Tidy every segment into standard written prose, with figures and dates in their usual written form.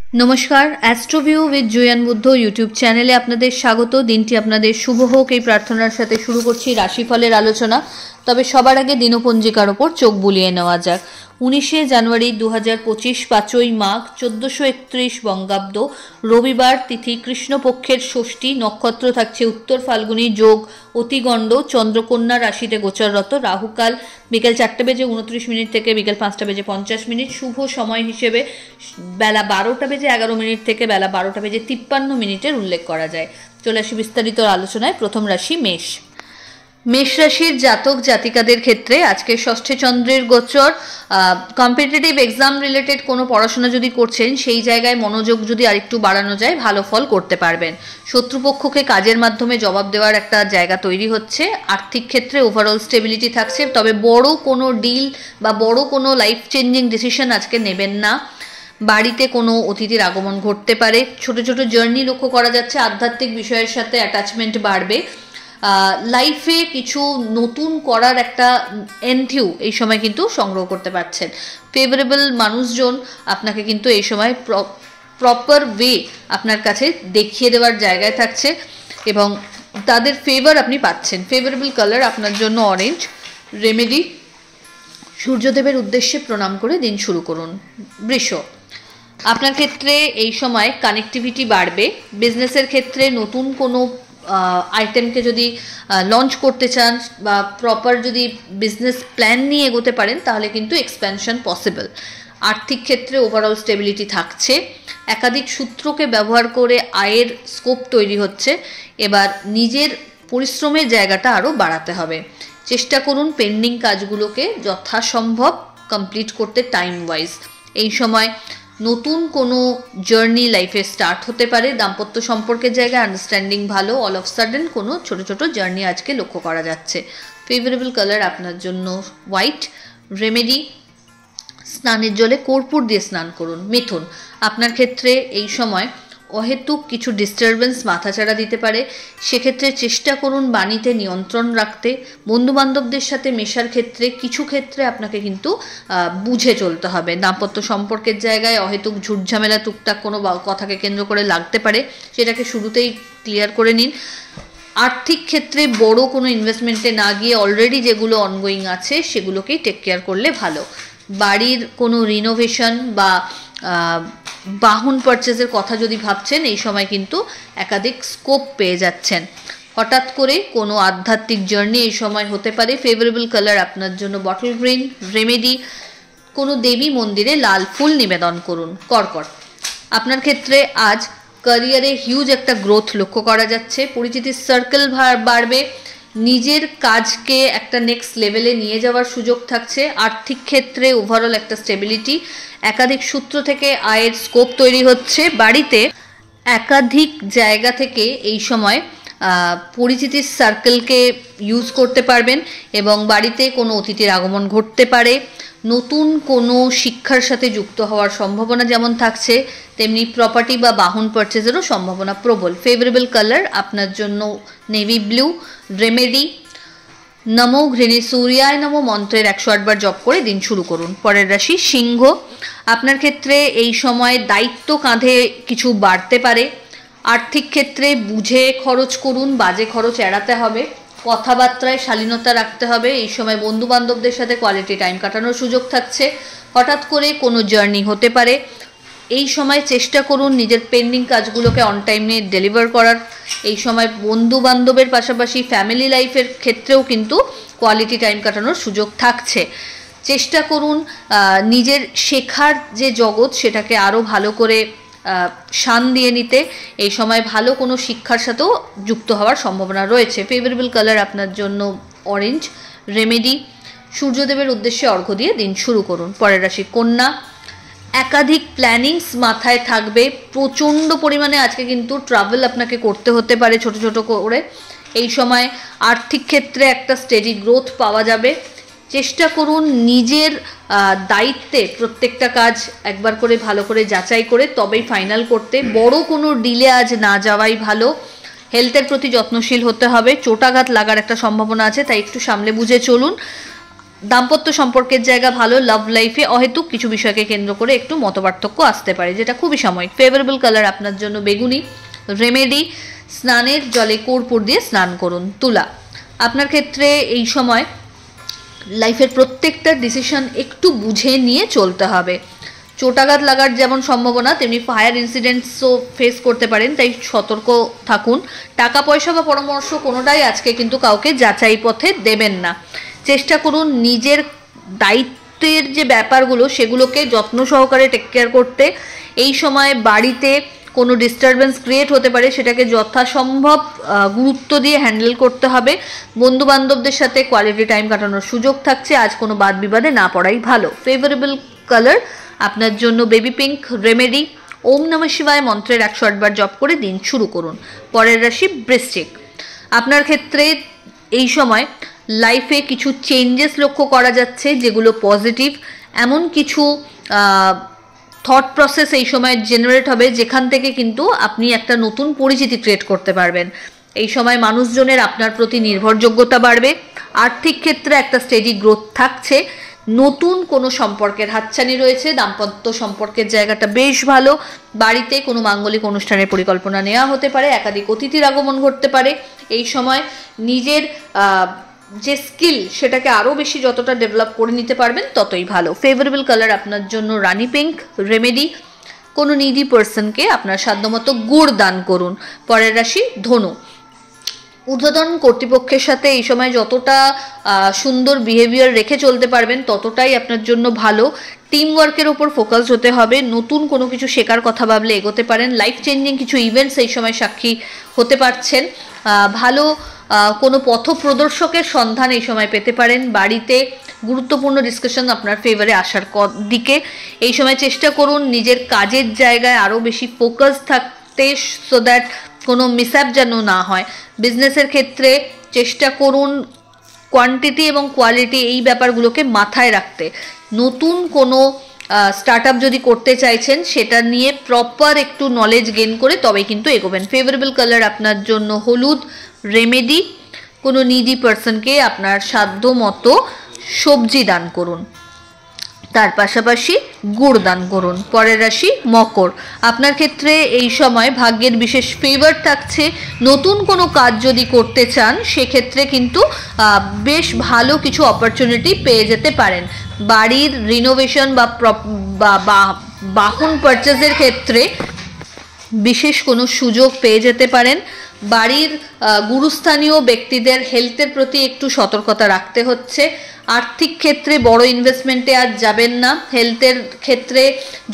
নমস্কার, অ্যাস্ট্রোভিউ with Juan Buddha YouTube চ্যানেলে আপনাদের স্বাগত। দিনটি আপনাদের শুভ হোক এই প্রার্থনার সাথে শুরু করছি রাশিফলের আলোচনা। তবে সবার আগে দিনপঞ্জিকার ওপর চোখ বুলিয়ে নেওয়া যাক। 19শে জানুয়ারি 2025, 5ই মাঘ, 1431 বঙ্গাব্দ, রবিবার, তিথি কৃষ্ণপক্ষের ষষ্ঠী, নক্ষত্র থাকছে উত্তর ফাল্গুনী, যোগ অতিগণ্ড, চন্দ্রকন্যা রাশিতে গোচররত, রাহুকাল বিকেল 4:29 থেকে বিকেল 5:50, শুভ সময় হিসেবে বেলা 12:11 থেকে বেলা 12:53 উল্লেখ করা যায়। চলে আসি বিস্তারিত আলোচনায়। প্রথম রাশি মেষ। মেষ রাশির জাতক জাতিকাদের ক্ষেত্রে আজকে ষষ্ঠে চন্দ্রের গোচর। কম্পিটিটিভ এক্সাম রিলেটেড কোনো পড়াশোনা যদি করছেন সেই জায়গায় মনোযোগ যদি আরেকটু বাড়ানো যায় ভালো ফল করতে পারবেন। শত্রুপক্ষকে কাজের মাধ্যমে জবাব দেওয়ার একটা জায়গা তৈরি হচ্ছে। আর্থিক ক্ষেত্রে ওভারঅল স্টেবিলিটি থাকছে, তবে বড় কোনো ডিল বা বড় কোনো লাইফ চেঞ্জিং ডিসিশন আজকে নেবেন না। বাড়িতে কোনো অতিথির আগমন ঘটতে পারে। ছোট ছোট জার্নি লক্ষ্য করা যাচ্ছে। আধ্যাত্মিক বিষয়ের সাথে অ্যাটাচমেন্ট বাড়বে। লাইফে কিছু নতুন করার একটা এনথিউ এই সময় কিন্তু সংগ্রহ করতে পারছেন। ফেভারেবল মানুষজন আপনাকে কিন্তু এই সময় প্রপার ওয়ে আপনার কাছে দেখিয়ে দেওয়ার জায়গায় থাকছে এবং তাদের ফেভার আপনি পাচ্ছেন। ফেভারেবল কালার আপনার জন্য অরেঞ্জ। রেমেডি, সূর্যদেবের উদ্দেশ্যে প্রণাম করে দিন শুরু করুন। বৃষ। আপনার ক্ষেত্রে এই সময় কানেক্টিভিটি বাড়বে। বিজনেসের ক্ষেত্রে নতুন কোনো আইটেমকে যদি লঞ্চ করতে চান বা প্রপার যদি বিজনেস প্ল্যান নিয়ে এগোতে পারেন তাহলে কিন্তু এক্সপ্যানশন পসিবল। আর্থিক ক্ষেত্রে ওভারঅল স্টেবিলিটি থাকছে। একাধিক সূত্রকে ব্যবহার করে আয়ের স্কোপ তৈরি হচ্ছে। এবার নিজের পরিশ্রমের জায়গাটা আরও বাড়াতে হবে। চেষ্টা করুন পেন্ডিং কাজগুলোকে যথাসম্ভব কমপ্লিট করতে টাইম ওয়াইজ। এই সময় নতুন কোনো জার্নি লাইফে স্টার্ট হতে পারে। দাম্পত্য সম্পর্কের জায়গায় আন্ডারস্ট্যান্ডিং ভালো। অল অফ সাডেন কোনো ছোট ছোট জার্নি আজকে লক্ষ্য করা যাচ্ছে। ফেভারেবল কালার আপনার জন্য হোয়াইট। রেমেডি, স্নানের জলে কর্পূর দিয়ে স্নান করুন। মিথুন। আপনার ক্ষেত্রে এই সময় অহেতুক কিছু ডিস্টারবেন্স মাথাচাড়া দিতে পারে। সেক্ষেত্রে চেষ্টা করুন বাণীতে নিয়ন্ত্রণ রাখতে। বন্ধুবান্ধবদের সাথে মেশার ক্ষেত্রে কিছু ক্ষেত্রে আপনাকে কিন্তু বুঝে চলতে হবে। দাম্পত্য সম্পর্কের জায়গায় অহেতুক ঝুটঝামেলা টুকটাক কোনো কথাকে কেন্দ্র করে লাগতে পারে, সেটাকে শুরুতেই ক্লিয়ার করে নিন। আর্থিক ক্ষেত্রে বড় কোনো ইনভেস্টমেন্টে না গিয়ে অলরেডি যেগুলো অনগোয়িং আছে সেগুলোকেই টেক কেয়ার করলে ভালো। বাড়ির কোনো রিনোভেশন বা বাহন পারচেজের কথা যদি ভাবছেন এই সময় কিন্তু একাধিক স্কোপ পেয়ে যাচ্ছেন। হঠাৎ করে কোনো আধ্যাত্মিক জার্নি এই সময় হতে পারে। ফেভারেবল কালার আপনার জন্য বটল গ্রিন। রেমেডি, কোনো দেবী মন্দিরে লাল ফুল নিবেদন করুন। কর্কট। আপনার ক্ষেত্রে আজ ক্যারিয়ারে হিউজ একটা গ্রোথ লক্ষ্য করা যাচ্ছে। পরিচিতির সার্কেল বাড়বে। নিজের কাজকে একটা নেক্সট লেভেলে নিয়ে যাওয়ার সুযোগ থাকছে। আর্থিক ক্ষেত্রে ওভারঅল একটা স্টেবিলিটি। একাধিক সূত্র থেকে আয়ের স্কোপ তৈরি হচ্ছে। বাড়িতে একাধিক জায়গা থেকে এই সময় পরিচিতির সার্কেলকে ইউজ করতে পারবেন এবং বাড়িতে কোনো অতিথির আগমন ঘটতে পারে। নতুন কোনো শিক্ষার সাথে যুক্ত হওয়ার সম্ভাবনা যেমন থাকছে তেমনি প্রপার্টি বা বাহন পারচেজেরও সম্ভাবনা প্রবল। ফেভারেবল কালার আপনার জন্য নেভি ব্লু। রেমেডি, নমো ঘৃণী সূর্যায় নমো মন্ত্রের 108 বার জপ করে দিন শুরু করুন। পরের রাশি সিংহ। আপনার ক্ষেত্রে এই সময় দায়িত্ব কাঁধে কিছু বাড়তে পারে। আর্থিক ক্ষেত্রে বুঝে খরচ করুন, বাজে খরচ এড়াতে হবে। কথাবার্তায় শালীনতা রাখতে হবে। এই সময় বন্ধু বান্ধবদের সাথে কোয়ালিটি টাইম কাটানোর সুযোগ থাকছে। হঠাৎ করে কোনো জার্নি হতে পারে। এই সময় চেষ্টা করুন নিজের পেন্ডিং কাজগুলোকে অন টাইমে ডেলিভার করার। এই সময় বন্ধু বান্ধবের পাশাপাশি ফ্যামিলি লাইফের ক্ষেত্রেও কিন্তু কোয়ালিটি টাইম কাটানোর সুযোগ থাকছে। চেষ্টা করুন নিজের শেখার যে জগৎ সেটাকে আরও ভালো করে শান দিয়ে নিতে। এই সময় ভালো কোনো শিক্ষার সাথেও যুক্ত হওয়ার সম্ভাবনা রয়েছে। ফেভারেবল কালার আপনার জন্য অরেঞ্জ। রেমেডি, সূর্যদেবের উদ্দেশ্যে অর্ঘ্য দিয়ে দিন শুরু করুন। পরের রাশি কন্যা। একাধিক প্ল্যানিংস মাথায় থাকবে। প্রচণ্ড পরিমাণে আজকে কিন্তু ট্রাভেল আপনাকে করতে হতে পারে ছোট ছোট করে। এই সময় আর্থিক ক্ষেত্রে একটা স্টেডি গ্রোথ পাওয়া যাবে। চেষ্টা করুন নিজের দায়িত্বে প্রত্যেকটা কাজ একবার করে ভালো করে যাচাই করে তবেই ফাইনাল করতে। বড় কোনো ডিলে আজ না যাওয়াই ভালো। হেলথের প্রতি যত্নশীল হতে হবে। চোটাঘাত লাগার একটা সম্ভাবনা আছে, তাই একটু সামলে বুঝে চলুন। দাম্পত্য সম্পর্কের জায়গা ভালো। লাভ লাইফে অহেতুক কিছু বিষয়কে কেন্দ্র করে একটু মতপার্থক্য আসতে পারে, যেটা খুবই সাময়িক। ফেভারেবল কালার আপনার জন্য বেগুনি। রেমেডি, স্নানের জলে কর্পূর দিয়ে স্নান করুন। তুলা, আপনার ক্ষেত্রে এই সময় লাইফের প্রত্যেকটা ডিসিশন একটু বুঝে নিয়ে চলতে হবে। চোটাঘাত লাগার যেমন সম্ভাবনা, তেমনি ফায়ার ইনসিডেন্টসও ফেস করতে পারেন, তাই সতর্ক থাকুন। টাকা পয়সা বা পরামর্শ কোনোটাই আজকে কিন্তু কাউকে যাচাই পথে দেবেন না। চেষ্টা করুন নিজের দায়িত্বের যে ব্যাপারগুলো সেগুলোকে যত্ন সহকারে টেক কেয়ার করতে। এই সময় বাড়িতে কোনো ডিস্টারবেন্স ক্রিয়েট হতে পারে, সেটাকে যথাসম্ভব গুরুত্ব দিয়ে হ্যান্ডেল করতে হবে। বন্ধু বান্ধবদের সাথে কোয়ালিটি টাইম কাটানোর সুযোগ থাকছে, আজ কোনো বাদ বিবাদে না পড়াই ভালো। ফেভারেবল কালার আপনার জন্য বেবি পিঙ্ক। রেমেডি, ওম নমঃ শিবায় মন্ত্রের 108 বার জপ করে দিন শুরু করুন। পরের রাশি বৃশ্চিক, আপনার ক্ষেত্রে এই সময় লাইফে কিছু চেঞ্জেস লক্ষ্য করা যাচ্ছে যেগুলো পজিটিভ। এমন কিছু থট প্রসেস এই সময় জেনারেট হবে যেখান থেকে কিন্তু আপনি একটা নতুন পরিচিতি ক্রিয়েট করতে পারবেন। এই সময় মানুষজনের আপনার প্রতি নির্ভরযোগ্যতা বাড়বে। আর্থিক ক্ষেত্রে একটা স্টেডি গ্রোথ থাকছে। নতুন কোনো সম্পর্কের হাতছানি রয়েছে। দাম্পত্য সম্পর্কের জায়গাটা বেশ ভালো। বাড়িতে কোনো মাঙ্গলিক অনুষ্ঠানের পরিকল্পনা নেওয়া হতে পারে। একাধিক অতিথির আগমন ঘটতে পারে। এই সময় নিজের যে স্কিল সেটাকে আরও বেশি যতটা ডেভেলপ করে নিতে পারবেন ততই ভালো। ফেভারেবল কালার আপনার জন্য রানি পিঙ্ক। রেমেডি, কোনো নিডি পার্সনকে আপনার সাধ্যমতো গুড় দান করুন। পরের রাশি ধনু, ঊর্ধ্বতন কর্তৃপক্ষের সাথে এই সময় যতটা সুন্দর বিহেভিয়ার রেখে চলতে পারবেন ততটাই আপনার জন্য ভালো। টিম ওয়ার্কের ওপর ফোকাস হতে হবে। নতুন কোনো কিছু শেখার কথা ভাবলে এগোতে পারেন। লাইফ চেঞ্জিং কিছু ইভেন্টস এই সময় সাক্ষী হতে পারছেন। ভালো কোনো পথ প্রদর্শকের সন্ধান এই সময় পেতে পারেন। বাড়িতে গুরুত্বপূর্ণ ডিসকাশন আপনার ফেভারে আসার দিকে। এই সময় চেষ্টা করুন নিজের কাজের জায়গায় আরও বেশি ফোকাস থাকতে, সো দ্যাট কোনো মিসঅ্যাপ যেন না হয়। বিজনেসের ক্ষেত্রে চেষ্টা করুন কোয়ান্টিটি এবং কোয়ালিটি এই ব্যাপারগুলোকে মাথায় রাখতে। নতুন কোনো স্টার্ট আপ যদি করতে চাইছেন সেটা নিয়ে প্রপার একটু নলেজ গেইন করে তবেই কিন্তু এগোবেন। ফেভারেবল কালার আপনার জন্য হলুদ। রেমেডি, কোনো নিডি পার্সনকে আপনার সাধ্য মতো সবজি দান করুন, তার পাশাপাশি গুড় দান করুন। পরের রাশি মকর, আপনার ক্ষেত্রে এই সময় ভাগ্যের বিশেষ ফেভার থাকছে। নতুন কোনো কাজ যদি করতে চান সেক্ষেত্রে কিন্তু বেশ ভালো কিছু অপরচুনিটি পেয়ে যেতে পারেন। বাড়ির রিনোভেশন বা বাহন পারচেজের ক্ষেত্রে বিশেষ কোনো সুযোগ পেয়ে যেতে পারেন। বাড়ির গুরুস্থানীয় ব্যক্তিদের হেলথের প্রতি একটু সতর্কতা রাখতে হচ্ছে। আর্থিক ক্ষেত্রে বড় ইনভেস্টমেন্টে আজ যাবেন না। হেলথের ক্ষেত্রে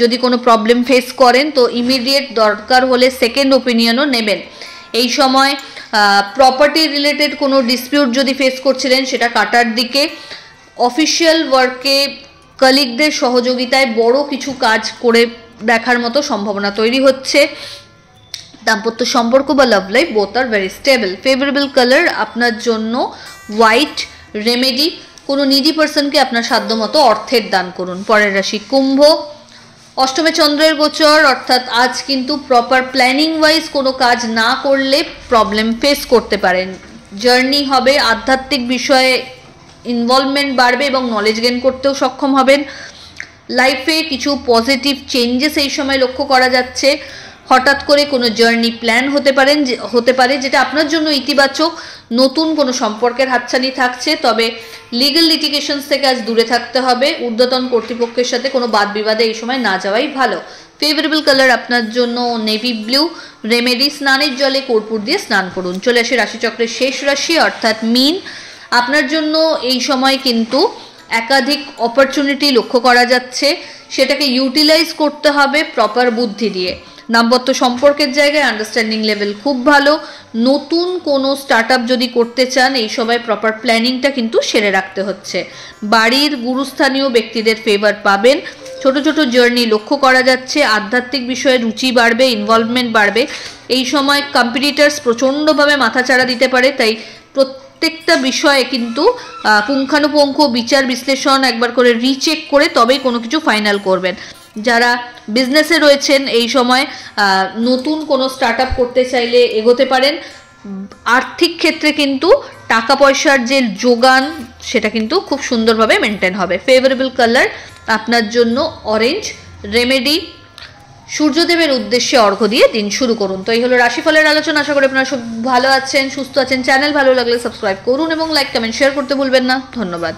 যদি কোনো প্রবলেম ফেস করেন তো ইমিডিয়েট দরকার হলে সেকেন্ড ওপিনিয়নও নেবেন। এই সময় প্রপার্টি রিলেটেড কোনো ডিসপিউট যদি ফেস করছিলেন সেটা কাটার দিকে। অফিসিয়াল ওয়ার্কে কলিগদের সহযোগিতায় বড় কিছু কাজ করে দেখার মতো সম্ভাবনা তৈরি হচ্ছে। দাম্পত্য সম্পর্ক বা love life both are very stable. Favourable colour আপনার জন্য হোয়াইট। রেমেডি, কোনো নিডি পার্সনকে আপনার সাধ্যমতো অর্থের দান করুন। পরের রাশি কুম্ভ, অষ্টমে চন্দ্রের গোচর, অর্থাৎ আজ কিন্তু প্রপার প্ল্যানিং ওয়াইজ কোনো কাজ না করলে প্রবলেম ফেস করতে পারেন। জার্নি হবে, আধ্যাত্মিক বিষয়ে ইনভলভমেন্ট বাড়বে এবং নলেজ গেইন করতেও সক্ষম হবেন। লাইফে কিছু পজিটিভ চেঞ্জেস এই সময় লক্ষ্য করা যাচ্ছে। হঠাৎ করে কোনো জার্নি প্ল্যান হতে পারে যেটা আপনার জন্য ইতিবাচক। নতুন কোনো সম্পর্কের হাতছানি থাকছে, তবে লিগ্যাল লিটিগেশনস থেকে আজ দূরে থাকতে হবে। ঊর্ধ্বতন কর্তৃপক্ষের সাথে কোনো বাদ বিবাদে এই সময় না যাওয়াই ভালো। ফেভারেবল কালার আপনার জন্য নেভি ব্লু। রেমেডি, স্নানের জলে কর্পূর দিয়ে স্নান করুন। চলে আসে রাশিচক্রের শেষ রাশি অর্থাৎ মীন, আপনার জন্য এই সময় কিন্তু একাধিক অপরচুনিটি লক্ষ্য করা যাচ্ছে, সেটাকে ইউটিলাইজ করতে হবে প্রপার বুদ্ধি দিয়ে। দাম্পত্য সম্পর্কের জায়গায় আন্ডারস্ট্যান্ডিং লেভেল খুব ভালো। নতুন কোনো স্টার্ট আপ যদি করতে চান এই সময় প্রপার প্ল্যানিংটা কিন্তু সেরে রাখতে হচ্ছে। বাড়ির গুরুস্থানীয় ব্যক্তিদের ফেভার পাবেন। ছোট ছোট জার্নি লক্ষ্য করা যাচ্ছে। আধ্যাত্মিক বিষয়ে রুচি বাড়বে, ইনভলভমেন্ট বাড়বে। এই সময় কম্পিটিটার্স প্রচণ্ডভাবে মাথাচাড়া দিতে পারে, তাই প্রত্যেকটা বিষয়ে কিন্তু পুঙ্খানুপুঙ্খ বিচার বিশ্লেষণ একবার করে রিচেক করে তবেই কোনো কিছু ফাইনাল করবেন। যারা বিজনেসে রয়েছেন এই সময় নতুন কোনো স্টার্ট আপ করতে চাইলে এগোতে পারেন। আর্থিক ক্ষেত্রে কিন্তু টাকা পয়সার যে যোগান সেটা কিন্তু খুব সুন্দরভাবে মেনটেন হবে। ফেভারেবল কালার আপনার জন্য অরেঞ্জ। রেমেডি, সূর্যদেবের উদ্দেশ্যে অর্ঘ্য দিয়ে দিন শুরু করুন। তো এই হলো রাশিফলের আলোচনা। আশা করি আপনারা সব ভালো আছেন, সুস্থ আছেন। চ্যানেল ভালো লাগলে সাবস্ক্রাইব করুন এবং লাইক কমেন্ট শেয়ার করতে ভুলবেন না। ধন্যবাদ।